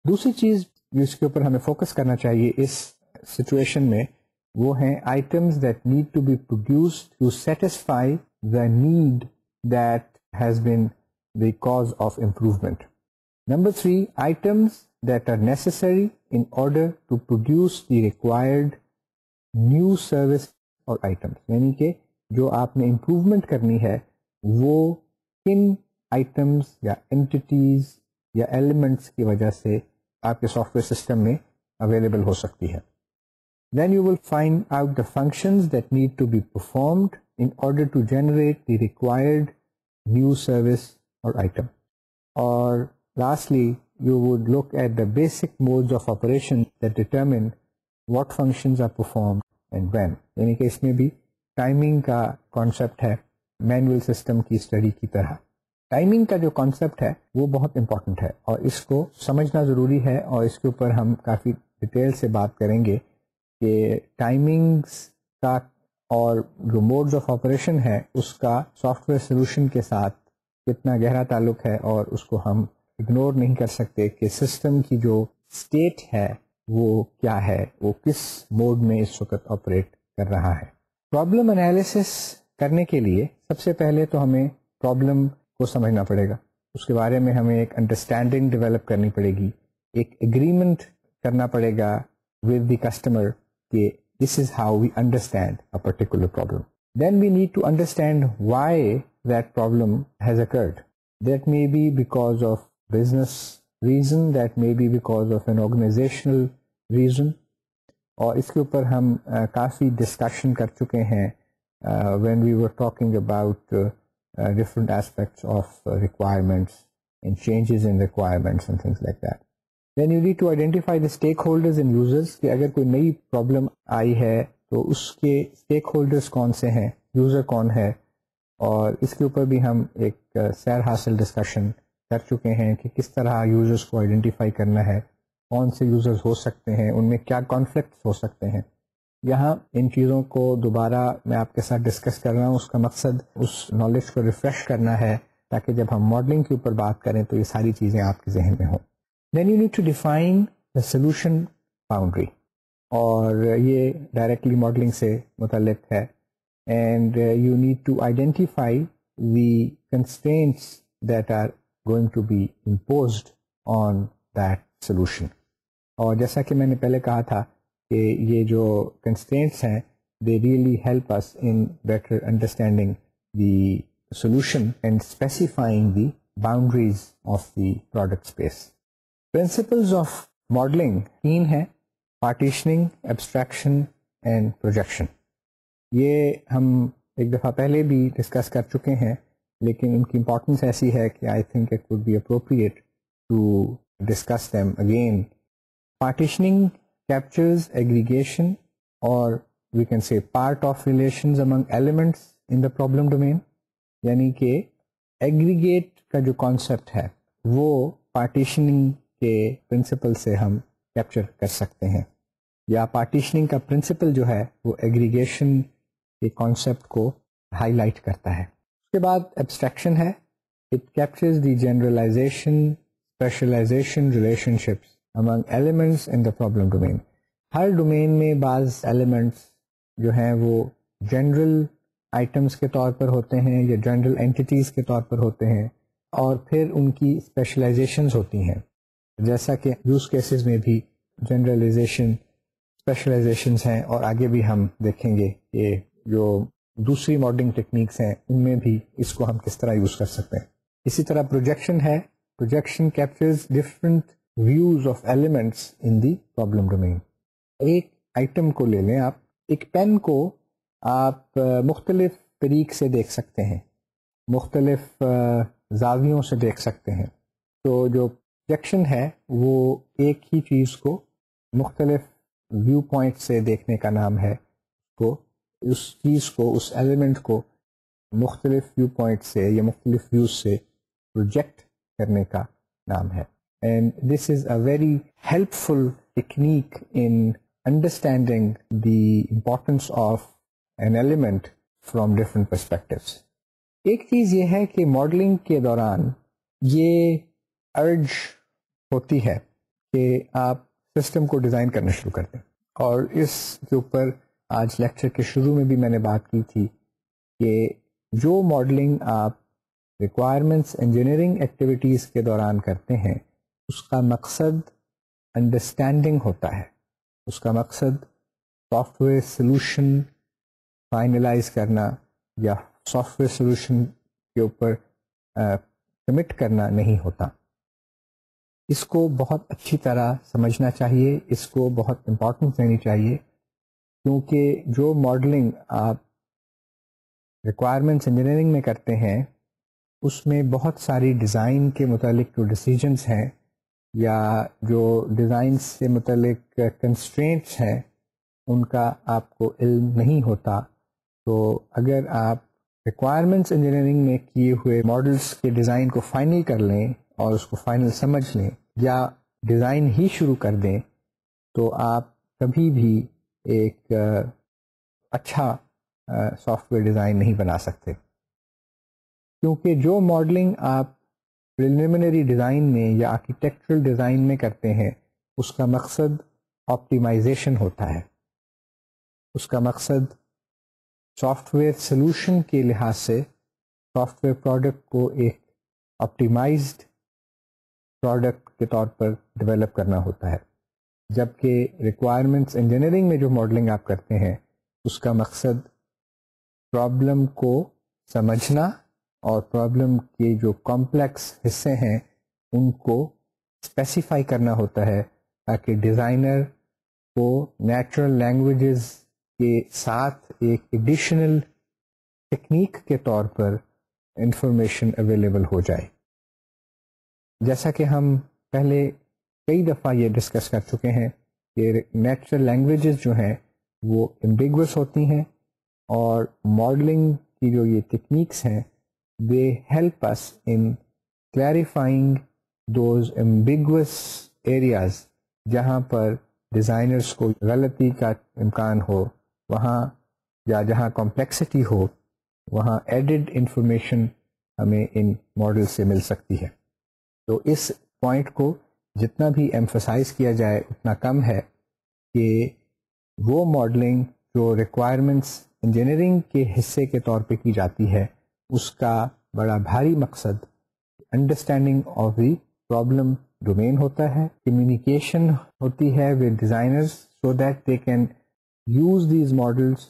دوسری چیز جس کے اوپر ہمیں فوکس کرنا چاہیے اس سچویشن میں وہ ہیں items that need to be produced to satisfy the need that has been the cause of improvement. Number 3, items that are necessary in order to produce the required new service or items. یعنی کہ جو آپ نے امپروومنٹ کرنی ہے وہ کن آئٹمس یا انٹیٹیز یا ایلیمنٹس کی وجہ سے آپ کے سافٹ ویئر سسٹم میں اویلیبل ہو سکتی ہے. Then you will find out the functions that need to be performed in order to generate the required new service or item. Or lastly, you would look at the basic modes of operation that determine what functions are performed and when. یعنی کہ اس میں بھی ٹائمنگ کا کانسیپٹ ہے مینول سسٹم کی اسٹڈی کی طرح. ٹائمنگ کا جو کانسیپٹ ہے وہ بہت امپورٹنٹ ہے اور اس کو سمجھنا ضروری ہے, اور اس کے اوپر ہم کافی ڈیٹیل سے بات کریں گے کہ ٹائمنگس کا اور جو موڈز آف آپریشن ہے اس کا سافٹ ویئر سولوشن کے ساتھ کتنا گہرا تعلق ہے, اور اس کو ہم اگنور نہیں کر سکتے کہ سسٹم کی جو اسٹیٹ ہے وہ کیا ہے, وہ کس موڈ میں اس وقت آپریٹ کر رہا ہے. پرابلم انالیسس کرنے کے لیے سب سے پہلے تو ہمیں پرابلم کو سمجھنا پڑے گا, اس کے بارے میں ہمیں ایک انڈرسٹینڈنگ ڈیولپ کرنی پڑے گی, ایک ایگریمنٹ کرنا پڑے گا ود دی کسٹمر کہ this is how we understand a particular problem. Then we need to understand why that problem has occurred. That may be because of business reason, that may be because of an organizational reason. اور اس کے اوپر ہم کافی ڈسکشن کر چکے ہیں when we were talking about different aspects of requirements and changes in requirements and things like that. Then you need to identify the stakeholders and users کہ اگر کوئی نئی پرابلم آئی ہے تو اس کے اسٹیک ہولڈرس کون سے ہیں, یوزر کون ہے, اور اس کے اوپر بھی ہم ایک سیر حاصل ڈسکشن کر چکے ہیں کہ کس طرح یوزرس کو آئیڈینٹیفائی کرنا ہے, کون سے یوزرز ہو سکتے ہیں, ان میں کیا کانفلکٹس ہو سکتے ہیں. یہاں ان چیزوں کو دوبارہ میں آپ کے ساتھ ڈسکس کر رہا ہوں, اس کا مقصد اس نالج کو ریفریش کرنا ہے تاکہ جب ہم ماڈلنگ کے اوپر بات کریں تو یہ ساری چیزیں آپ کے ذہن میں ہوں. Then you need to define the solution boundary, اور یہ ڈائریکٹلی ماڈلنگ سے متعلق ہے. And you need to identify the constraints that are going to be imposed on that solution. اور جیسا کہ میں نے پہلے کہا تھا کہ یہ جو constraints ہیں they really help us in better understanding the solution and specifying the boundaries of the product space. Principles of modeling 3 ہیں: partitioning, abstraction and projection. یہ ہم ایک دفعہ پہلے بھی ڈسکس کر چکے ہیں, لیکن ان کی امپورٹنس ایسی ہے کہ I think it would be appropriate to discuss them again. Partitioning captures aggregation or we can say part of relations among elements in the problem domain. یعنی کہ ایگریگیٹ کا جو کانسیپٹ ہے وہ پارٹیشننگ کے پرنسپل سے ہم کیپچر کر سکتے ہیں, یا پارٹیشننگ کا پرنسپل جو ہے وہ ایگریگیشن کے کانسیپٹ کو ہائی لائٹ کرتا ہے. اس کے بعد ایبسٹریکشن ہے. It captures the generalisation specialisation relationships among elements in the problem domain. ہر ڈومین میں بعض ایلیمنٹس جو ہیں وہ جنرل آئٹمس کے طور پر ہوتے ہیں یا جنرل اینٹیز کے طور پر ہوتے ہیں, اور پھر ان کی اسپیشلائزیشنز ہوتی ہیں, جیسا کہ یوز کیسز میں بھی جنرلائزیشن اسپیشلائزیشنز ہیں, اور آگے بھی ہم دیکھیں گے کہ جو دوسری ماڈلنگ ٹیکنیکس ہیں ان میں بھی اس کو ہم کس طرح یوز کر سکتے ہیں. اسی طرح پروجیکشن ہے. Projection captures different views of elements in the problem domain. ایک آئٹم کو لے لیں آپ, ایک پین کو آپ مختلف طریق سے دیکھ سکتے ہیں, مختلف زاویوں سے دیکھ سکتے ہیں. تو جو پروجیکشن ہے وہ ایک ہی چیز کو مختلف ویو پوائنٹ سے دیکھنے کا نام ہے. کو اس چیز کو, اس ایلیمنٹ کو مختلف ویو پوائنٹ سے یا مختلف ویوز سے پروجیکٹ کرنے کا نام ہے. And this is a very helpful technique in understanding the importance of an element from different perspectives. ایک چیز یہ ہے کہ ماڈلنگ کے دوران یہ ارج ہوتی ہے کہ آپ سسٹم کو ڈیزائن کرنا شروع کر دیں. اور اس کے اوپر آج لیکچر کے شروع میں بھی میں نے بات کی تھی کہ جو ماڈلنگ آپ ریکوائرمنٹس انجینئرنگ ایکٹیویٹیز کے دوران کرتے ہیں اس کا مقصد انڈرسٹینڈنگ ہوتا ہے. اس کا مقصد سافٹ ویئر سلوشن فائنلائز کرنا یا سافٹ ویئر سلوشن کے اوپر کمٹ کرنا نہیں ہوتا. اس کو بہت اچھی طرح سمجھنا چاہیے, اس کو بہت امپورٹنس دینی چاہیے, کیونکہ جو ماڈلنگ آپ ریکوائرمنٹس انجینئرنگ میں کرتے ہیں اس میں بہت ساری ڈیزائن کے متعلق جو ڈیسیجنس ہیں یا جو ڈیزائن سے متعلق کنسٹرینٹس ہیں ان کا آپ کو علم نہیں ہوتا. تو اگر آپ ریکوائرمنٹس انجینئرنگ میں کیے ہوئے ماڈلس کے ڈیزائن کو فائنل کر لیں اور اس کو فائنل سمجھ لیں یا ڈیزائن ہی شروع کر دیں تو آپ کبھی بھی ایک اچھا سافٹ ویئر ڈیزائن نہیں بنا سکتے, کیونکہ جو ماڈلنگ آپ پریلیمنری ڈیزائن میں یا آرکیٹیکچرل ڈیزائن میں کرتے ہیں اس کا مقصد آپٹیمائزیشن ہوتا ہے. اس کا مقصد سافٹ ویئر سلوشن کے لحاظ سے سافٹ ویئر پروڈکٹ کو ایک آپٹیمائزڈ پروڈکٹ کے طور پر ڈیولپ کرنا ہوتا ہے, جبکہ ریکوائرمنٹس انجینئرنگ میں جو ماڈلنگ آپ کرتے ہیں اس کا مقصد پرابلم کو سمجھنا اور پرابلم کے جو کمپلیکس حصے ہیں ان کو اسپیسیفائی کرنا ہوتا ہے تاکہ ڈیزائنر کو نیچرل لینگویجز کے ساتھ ایک ایڈیشنل ٹیکنیک کے طور پر انفارمیشن اویلیبل ہو جائے. جیسا کہ ہم پہلے کئی دفعہ یہ ڈسکس کر چکے ہیں کہ نیچرل لینگویجز جو ہیں وہ ایمبیگوس ہوتی ہیں اور ماڈلنگ کی جو یہ ٹیکنیکس ہیں they help us in clarifying those ambiguous areas جہاں پر ڈیزائنرز کو غلطی کا امکان ہو, وہاں یا جہاں کمپلیکسٹی ہو وہاں ایڈڈ انفارمیشن ہمیں ان ماڈل سے مل سکتی ہے. تو اس پوائنٹ کو جتنا بھی ایمفسائز کیا جائے اتنا کم ہے کہ وہ ماڈلنگ جو ریکوائرمنٹس انجینئرنگ کے حصے کے طور پہ کی جاتی ہے اس کا بڑا بھاری مقصد understanding of the problem domain ہوتا ہے, کمیونیکیشن ہوتی ہے with designers so that they can use these models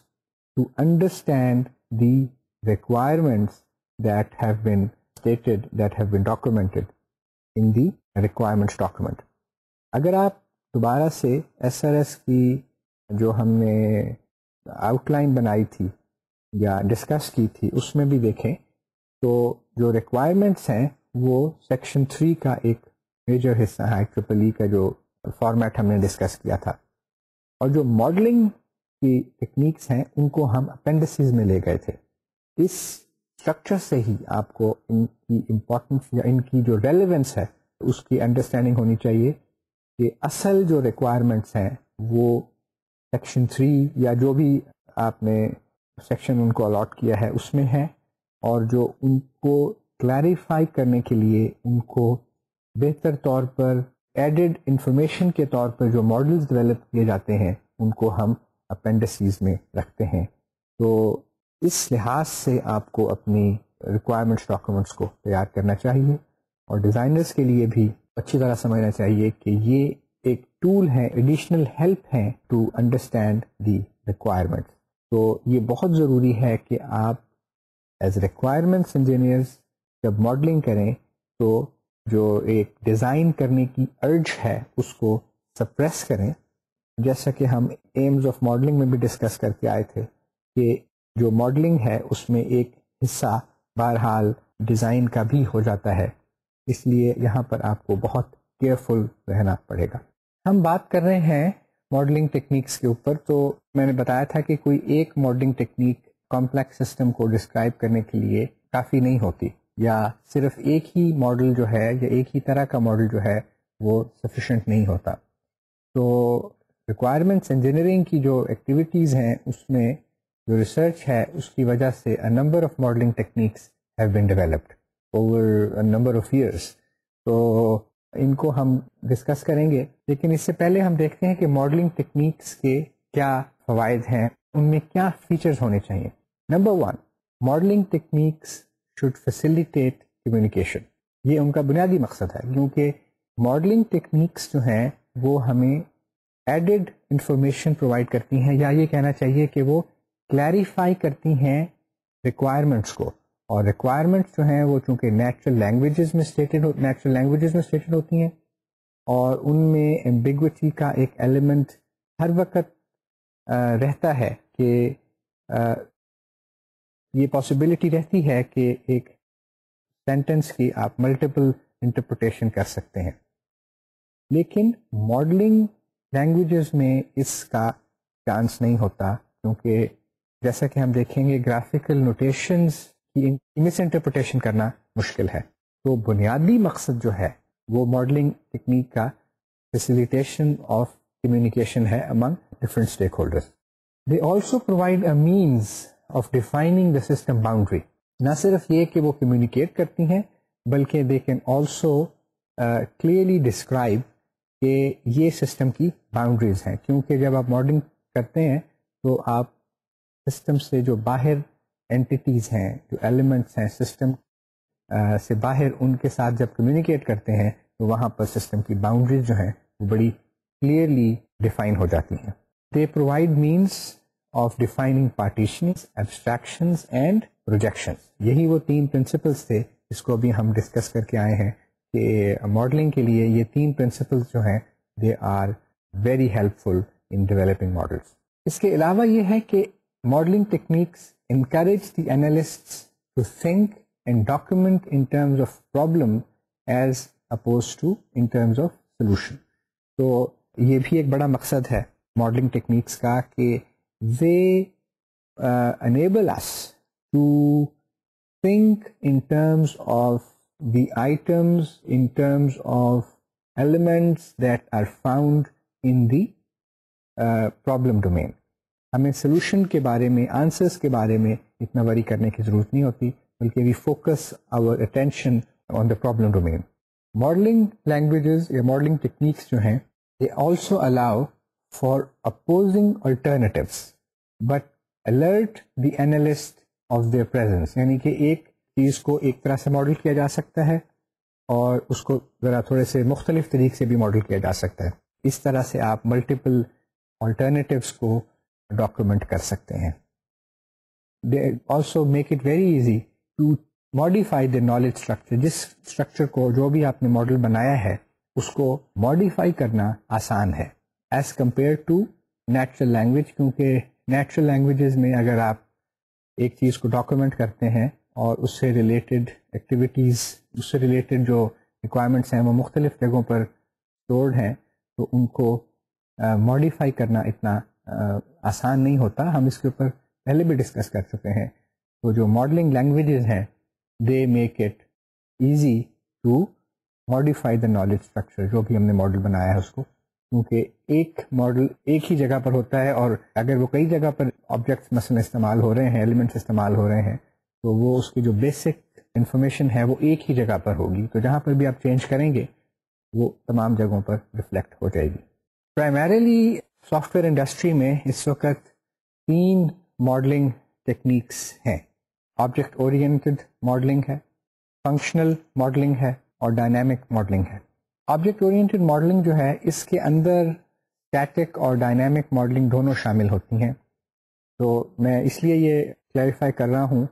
to understand the requirements that have been stated, that have been documented in the requirements document. اگر آپ دوبارہ سے ایس آر ایس کی جو ہم نے آؤٹ لائن بنائی تھی یا ڈسکس کی تھی اس میں بھی دیکھیں تو جو ریکوائرمنٹس ہیں وہ سیکشن 3 کا ایک میجر حصہ ہے, IEEE کا جو فارمیٹ ہم نے ڈسکس کیا تھا, اور جو ماڈلنگ کی ٹیکنیکس ہیں ان کو ہم اپینڈسز میں لے گئے تھے. اس اسٹرکچر سے ہی آپ کو ان کی امپورٹنس یا ان کی جو ریلیونس ہے اس کی انڈرسٹینڈنگ ہونی چاہیے کہ اصل جو ریکوائرمنٹس ہیں وہ سیکشن 3 یا جو بھی آپ نے سیکشن ان کو الاٹ کیا ہے اس میں ہے, اور جو ان کو کلیریفائی کرنے کے لیے ان کو بہتر طور پر ایڈڈ انفارمیشن کے طور پر جو ماڈلز ڈیولپ کیے جاتے ہیں ان کو ہم اپینڈسز میں رکھتے ہیں. تو اس لحاظ سے آپ کو اپنی ریکوائرمنٹس ڈاکومنٹس کو تیار کرنا چاہیے, اور ڈیزائنرز کے لیے بھی اچھی طرح سمجھنا چاہیے کہ یہ ایک ٹول ہے, ایڈیشنل ہیلپ ہے ٹو انڈرسٹینڈ دی ریکوائرمنٹس. تو یہ بہت ضروری ہے کہ آپ ایز ریکوائرمنٹس انجینئرز جب ماڈلنگ کریں تو جو ایک ڈیزائن کرنے کی ارج ہے اس کو سپریس کریں, جیسا کہ ہم ایمز آف ماڈلنگ میں بھی ڈسکس کر کے آئے تھے کہ جو ماڈلنگ ہے اس میں ایک حصہ بہرحال ڈیزائن کا بھی ہو جاتا ہے, اس لیے یہاں پر آپ کو بہت کیئرفل رہنا پڑے گا. ہم بات کر رہے ہیں ماڈلنگ ٹیکنیکس کے اوپر, تو میں نے بتایا تھا کہ کوئی ایک ماڈلنگ ٹیکنیک کمپلیکس سسٹم کو ڈسکرائب کرنے کے لیے کافی نہیں ہوتی, یا صرف ایک ہی ماڈل جو ہے یا ایک ہی طرح کا ماڈل جو ہے وہ سفیشینٹ نہیں ہوتا. تو ریکوائرمنٹس انجینئرنگ کی جو ایکٹیویٹیز ہیں اس میں جو ریسرچ ہے اس کی وجہ سے a number of modeling techniques have been developed over a number of years. تو ان کو ہم ڈسکس کریں گے، لیکن اس سے پہلے ہم دیکھتے ہیں کہ ماڈلنگ ٹیکنیکس کے کیا فوائد ہیں، ان میں کیا فیچرز ہونے چاہیے. Number 1، modelling techniques should facilitate communication. یہ ان کا بنیادی مقصد ہے، کیونکہ ماڈلنگ ٹیکنیکس جو ہیں وہ ہمیں ایڈڈ انفارمیشن پرووائڈ کرتی ہیں، یا یہ کہنا چاہیے کہ وہ کلیریفائی کرتی ہیں ریکوائرمنٹس کو. اور ریکوائرمنٹس جو ہیں وہ چونکہ نیچرل لینگویجز میں اسٹیٹڈ ہوتی ہیں، اور ان میں ایمبیگوٹی کا ایک ایلیمنٹ ہر وقت رہتا ہے کہ یہ پاسبلٹی رہتی ہے کہ ایک سینٹنس کی آپ ملٹیپل انٹرپریٹیشن کر سکتے ہیں. لیکن ماڈلنگ لینگویجز میں اس کا چانس نہیں ہوتا، کیونکہ جیسا کہ ہم دیکھیں گے گرافیکل نوٹیشنز کی مس انٹرپریٹیشن کرنا مشکل ہے. تو بنیادی مقصد جو ہے وہ ماڈلنگ ٹیکنیک کا فیسیلیٹیشن آف کمیونیکیشن ہے among different stakeholders. They also provide a means of defining the system boundary. نہ صرف یہ کہ وہ کمیونیکیٹ کرتی ہیں، بلکہ they can also clearly describe کہ یہ سسٹم کی باؤنڈریز ہیں. کیونکہ جب آپ ماڈلنگ کرتے ہیں تو آپ سسٹم سے جو باہر اینٹیٹیز ہیں، جو ایلیمنٹس ہیں سسٹم سے باہر، ان کے ساتھ جب کمیونیکیٹ کرتے ہیں تو وہاں پر سسٹم کی باؤنڈریز جو ہیں وہ بڑی کلیئرلی ڈیفائن ہو جاتی ہیں. They provide means of defining partitions, abstractions and projections. یہی وہ 3 پرنسپلس تھے جس کو ابھی ہم ڈسکس کر کے آئے ہیں کہ ماڈلنگ کے لیے یہ 3 پرنسپلس جو ہیں they are very helpful in developing models. اس کے علاوہ یہ ہے کہ modelling techniques encourage the analysts to think and document in terms of problem as opposed to in terms of solution. تو یہ بھی ایک بڑا مقصد ہے ماڈلنگ ٹیکنیکس کا کہ they enable us to think in terms of the items, in terms of elements that are found in the problem domain. ہمیں سلوشن کے بارے میں، آنسرس کے بارے میں اتنا وری کرنے کی ضرورت نہیں ہوتی، بلکہ we focus our attention on the problem domain. Modelling languages یا ماڈلنگ ٹیکنیکس جو ہیں they also allow for opposing alternatives but alert the analyst of their presence. یعنی کہ ایک چیز کو ایک طرح سے ماڈل کیا جا سکتا ہے اور اس کو ذرا تھوڑے سے مختلف طریقے سے بھی ماڈل کیا جا سکتا ہے. اس طرح سے آپ ملٹیپل الٹرنیٹیوس کو ڈاکومنٹ کر سکتے ہیں. They also make it very easy to modify the knowledge structure. جس اسٹرکچر کو جو بھی آپ نے ماڈل بنایا ہے اس کو ماڈیفائی کرنا آسان ہے as compared to natural language. کیونکہ نیچرل لینگویجز میں اگر آپ ایک چیز کو ڈاکومنٹ کرتے ہیں اور اس سے ریلیٹڈ ایکٹیویٹیز، اس سے ریلیٹڈ جو ریکوائرمنٹس ہیں وہ مختلف جگہوں پر اسٹورڈ ہیں، تو ان کو ماڈیفائی کرنا اتنا آسان نہیں ہوتا. ہم اس کے اوپر پہلے بھی ڈسکس کر چکے ہیں. تو جو ماڈلنگ لینگویجز ہیں they make it easy to modify the knowledge structure, جو بھی ہم نے ماڈل بنایا ہے اس کو. کیونکہ ایک ماڈل ایک ہی جگہ پر ہوتا ہے، اور اگر وہ کئی جگہ پر آبجیکٹس مثلا استعمال ہو رہے ہیں، ایلیمنٹس استعمال ہو رہے ہیں، تو وہ اس کی جو بیسک انفارمیشن ہے وہ ایک ہی جگہ پر ہوگی. تو جہاں پر بھی آپ چینج کریں گے وہ تمام جگہوں پر ریفلیکٹ ہو جائے گی. پرائمریلی سافٹ ویئر انڈسٹری میں اس وقت 3 ماڈلنگ ٹیکنیکس ہیں. آبجیکٹ اورینٹڈ ماڈلنگ ہے، فنکشنل ماڈلنگ ہے، اور ڈائنامک ماڈلنگ ہے. آبجیکٹ اورینٹڈ ماڈلنگ جو ہے اس کے اندر اسٹیٹک اور ڈائنامک ماڈلنگ دونوں شامل ہوتی ہیں. تو میں اس لیے یہ کلیریفائی کر رہا ہوں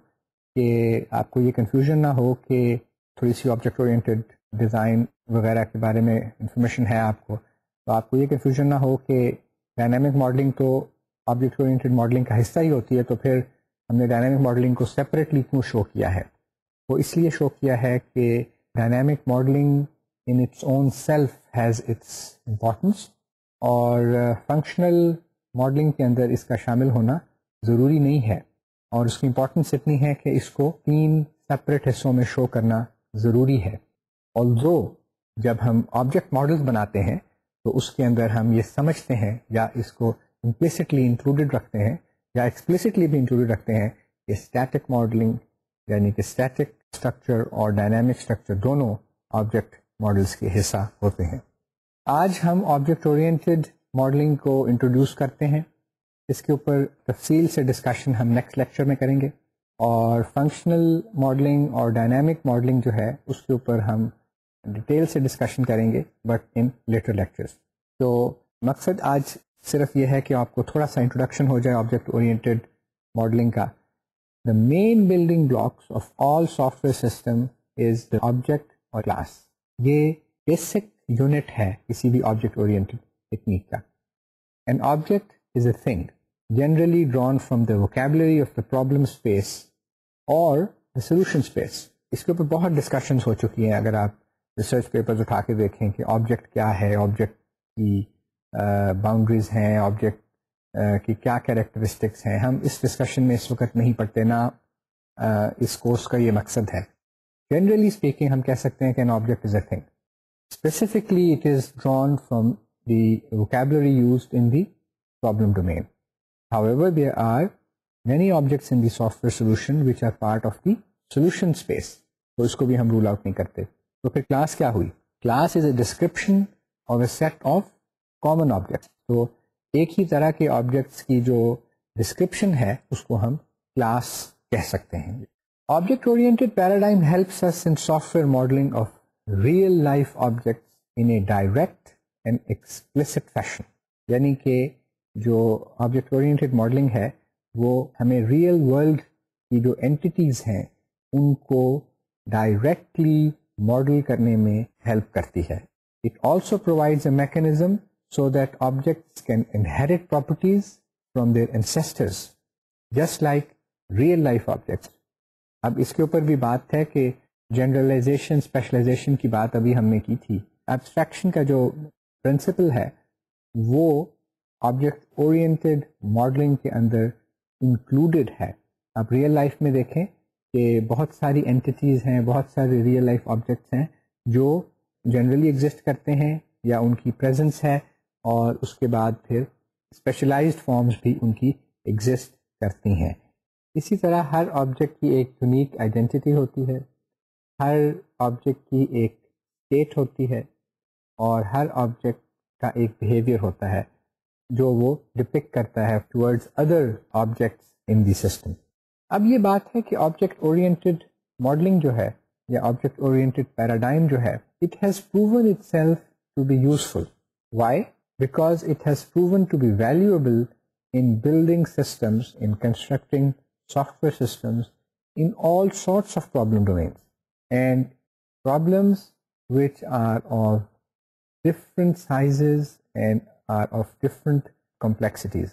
کہ آپ کو یہ کنفیوژن نہ ہو کہ تھوڑی سی آبجیکٹ اورینٹڈ ڈیزائن وغیرہ کے بارے میں انفارمیشن ہے آپ کو، تو آپ کو یہ کنفیوژن نہ ہو کہ ڈائنامک ماڈلنگ تو آبجیکٹ اورینٹڈ ماڈلنگ کا حصہ ہی ہوتی ہے، تو پھر ہم نے ڈائنامک ماڈلنگ کو سیپریٹلی کیوں شو کیا ہے. وہ اس لیے شو کیا ہے کہ dynamic modelling in its own self has its importance، اور فنکشنل ماڈلنگ کے اندر اس کا شامل ہونا ضروری نہیں ہے، اور اس کی امپورٹنس اتنی ہے کہ اس کو 3 سیپریٹ حصوں میں شو کرنا ضروری ہے. although جب ہم آبجیکٹ ماڈلز بناتے ہیں تو اس کے اندر ہم یہ سمجھتے ہیں یا اس کو امپلیسٹلی انکلوڈیڈ رکھتے ہیں یا ایکسپلیسٹلی بھی انکلوڈیڈ رکھتے ہیں کہ اسٹیٹک ماڈلنگ یعنی کہ اسٹیٹک اسٹرکچر اور ڈائنامک اسٹرکچر دونوں آبجیکٹ ماڈلس کے حصہ ہوتے ہیں. آج ہم آبجیکٹ اورینٹیڈ ماڈلنگ کو انٹروڈیوس کرتے ہیں. اس کے اوپر تفصیل سے ڈسکشن ہم نیکسٹ لیکچر میں کریں گے, اور فنکشنل ماڈلنگ اور ڈائنامک ماڈلنگ جو ہے اس کے اوپر ہم ڈیٹیل سے ڈسکشن کریں گے بٹ ان لیٹر لیکچرز. تو مقصد آج صرف یہ ہے کہ آپ کو تھوڑا سا انٹروڈکشن ہو جائے آبجیکٹ اورینٹیڈ ماڈلنگ کا. The main building blocks of all software system is the object اور کلاس. یہ بیسک یونٹ ہے کسی بھی آبجیکٹ اورینٹیڈ ٹیکنیک کا. An object is a thing generally drawn from the vocabulary of the problem space or the solution space. اس کے اوپر بہت ڈسکشنز ہو چکی ہیں. اگر آپ ریسرچ پیپرز اٹھا کے دیکھیں کہ آبجیکٹ کیا ہے, آبجیکٹ کی باؤنڈریز ہیں, آبجیکٹ کی کیا کیریکٹرسٹکس ہیں, ہم اس ڈسکشن میں اس وقت نہیں پڑھتے, نہ اس کورس کا یہ مقصد ہے. جنرلی اسپیکنگ ہم کہہ سکتے ہیں کہ an object is a thing. Specifically it is drawn from the vocabulary used in the problem domain. However, there are many objects in the software solution which are part of the solution space. تو اس کو بھی ہم رول آؤٹ نہیں کرتے. تو پھر کلاس کیا ہوئی؟ Class is a description of a set of common objects. تو ایک ہی طرح کے آبجیکٹس کی جو ڈسکرپشن ہے اس کو ہم کلاس کہہ سکتے ہیں. Object oriented paradigm helps us in software modeling of real life objects in a direct and explicit fashion. یعنی کہ جو آبجیکٹ اورینٹیڈ ماڈلنگ ہے وہ ہمیں ریئل ورلڈ کی جو اینٹیز ہیں ان کو ڈائریکٹلی ماڈل کرنے میں ہیلپ کرتی ہے. It also provides a mechanism so that objects can inherit properties from their ancestors just like real life objects. اب اس کے اوپر بھی بات ہے کہ جنرلائزیشن اسپیشلائزیشن کی بات ابھی ہم نے کی تھی. ایبسٹریکشن کا جو پرنسپل ہے وہ آبجیکٹ اورینٹیڈ ماڈلنگ کے اندر انکلوڈیڈ ہے. آپ ریئل لائف میں دیکھیں کہ بہت ساری اینٹیز ہیں, بہت سارے ریئل لائف آبجیکٹس ہیں جو جنرلی ایگزسٹ کرتے ہیں یا ان کی پریزنس ہے, اور اس کے بعد پھر اسپیشلائزڈ فارمز بھی ان کی ایگزسٹ کرتی ہیں. اسی طرح ہر آبجیکٹ کی ایک یونیک آئیڈینٹی ہوتی ہے, ہر آبجیکٹ کی ایک اسٹیٹ ہوتی ہے, اور ہر آبجیکٹ کا ایک بیہیویئر ہوتا ہے جو وہ ڈپکٹ کرتا ہے towards other objects in the system. اب یہ بات ہے کہ آبجیکٹ اورینٹیڈ ماڈلنگ جو ہے یا آبجیکٹ اورینٹیڈ پیراڈائم جو ہے, it has proven itself to be useful. Why? Because it has proven to be valuable in building systems, in constructing software systems, in all sorts of problem domains, and problems which are of different sizes and are of different complexities.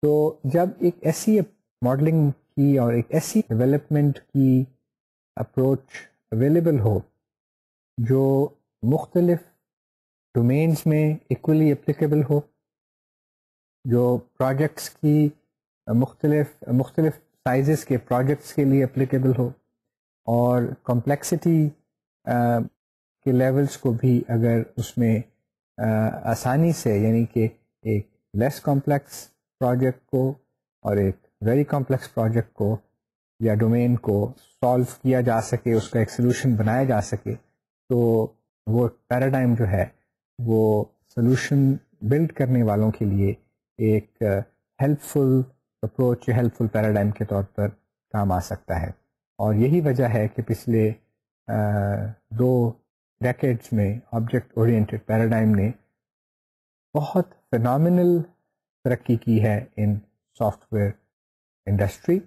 تو جب ایک ایسی ماڈلنگ کی اور ایک ایسی ڈیولپمنٹ کی اپروچ اویلیبل ہو جو مختلف ڈومینس میں ایکولی اپلیکیبل ہو, جو پروجیکٹس کی مختلف سائزز کے پروجیکٹس کے لیے اپلیکیبل ہو, اور کمپلیکسٹی کے لیولز کو بھی اگر اس میں آسانی سے, یعنی کہ ایک لیس کمپلیکس پروجیکٹ کو اور ایک ویری کمپلیکس پروجیکٹ کو یا ڈومین کو سالو کیا جا سکے, اس کا ایک سلوشن بنایا جا سکے, تو وہ پیراڈائم جو ہے وہ سلوشن بلڈ کرنے والوں کے لیے ایک ہیلپ فل اپروچ, ہیلپ فل پیراڈائم کے طور پر کام آ سکتا ہے. اور یہی وجہ ہے کہ پچھلے 2 ڈیکیڈز میں آبجیکٹ اورینٹیڈ پیراڈائم نے بہت فینامنل ترقی کی ہے ان سافٹ ویئر انڈسٹری,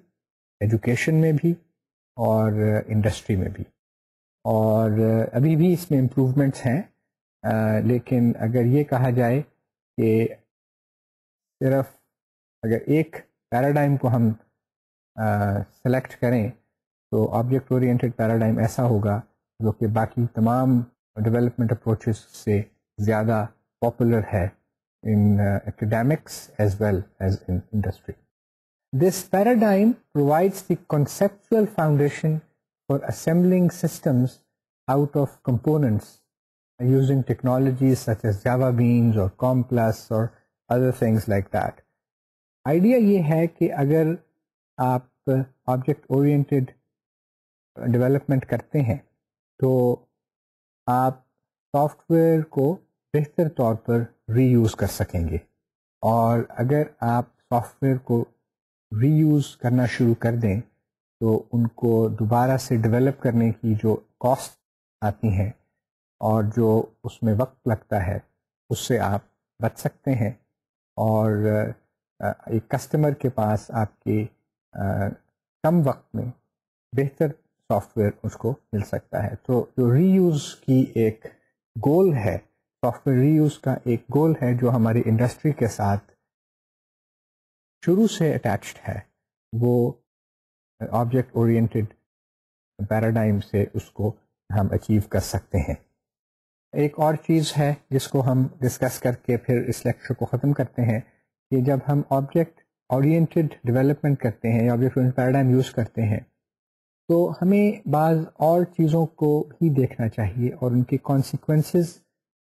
ایجوکیشن میں بھی اور انڈسٹری میں بھی, اور ابھی بھی اس میں امپروومنٹس ہیں. لیکن اگر یہ کہا جائے کہ صرف اگر ایک پیراڈائم کو ہم سلیکٹ کریں تو آبجیکٹ اورینٹیڈ پیراڈائم ایسا ہوگا جو کہ باقی تمام ڈیولپمنٹ اپروچز سے زیادہ پاپولر ہے in academics as well as in industry. This paradigm provides the conceptual foundation for assembling systems out of components using technologies such as Java Beans or COM+ or other things like that. Idea یہ ہے کہ اگر آپ object oriented development کرتے ہیں تو آپ سافٹ ویئر کو بہتر طور پر ری یوز کر سکیں گے. اور اگر آپ سافٹ ویئر کو ری یوز کرنا شروع کر دیں تو ان کو دوبارہ سے ڈیولپ کرنے کی جو کاسٹ آتی ہیں اور جو اس میں وقت لگتا ہے اس سے آپ بچ سکتے ہیں، اور ایک کسٹمر کے پاس آپ کے کم وقت میں بہتر سافٹ ویئر اس کو مل سکتا ہے. تو جو ری یوز کی ایک گول ہے، سافٹ ویئر ری یوز کا ایک گول ہے جو ہماری انڈسٹری کے ساتھ شروع سے اٹیچڈ ہے، وہ آبجیکٹ اورینٹڈ پیراڈائم سے اس کو ہم اچیو کر سکتے ہیں. ایک اور چیز ہے جس کو ہم ڈسکس کر کے پھر اس لیکچر کو ختم کرتے ہیں کہ جب ہم آبجیکٹ اورینٹڈ ڈیولپمنٹ کرتے ہیں یا آبجیکٹ اورینٹڈ پیراڈائم یوز کرتے ہیں تو ہمیں بعض اور چیزوں کو بھی دیکھنا چاہیے اور ان کے کانسیکوینسز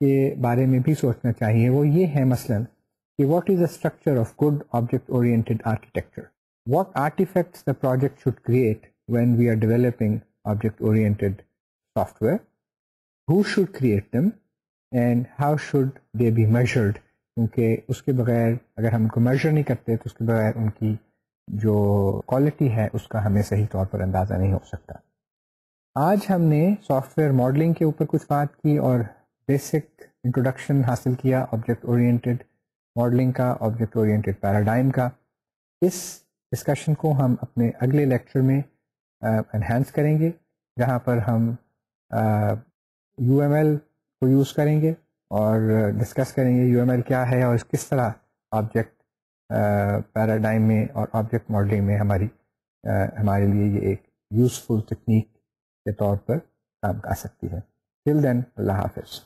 کے بارے میں بھی سوچنا چاہیے. وہ یہ ہے مثلا کہ what is the structure of good object oriented architecture, what artefacts the project should create when we are developing object-oriented software, who should create them and how should they be measured. کیونکہ اس کے بغیر اگر ہم ان کو میجر نہیں کرتے تو اس کے بغیر ان کی جو کوالٹی ہے اس کا ہمیں صحیح طور پر اندازہ نہیں ہو سکتا. آج ہم نے سافٹ ویئر ماڈلنگ کے اوپر کچھ بات کی اور بیسک انٹروڈکشن حاصل کیا آبجیکٹ اورینٹڈ ماڈلنگ کا، آبجیکٹ اورینٹڈ پیراڈائم کا. اس ڈسکشن کو ہم اپنے اگلے لیکچر میں انہینس کریں گے جہاں پر ہم یو ایم ایل کو یوز کریں گے اور ڈسکس کریں گے یو ایم ایل کیا ہے اور کس طرح آبجیکٹ پیراڈائم میں اور آبجیکٹ ماڈلنگ میں ہمارے لیے یہ ایک یوزفل تکنیک کے طور پر کام آ سکتی ہے. ٹل دین، اللہ حافظ.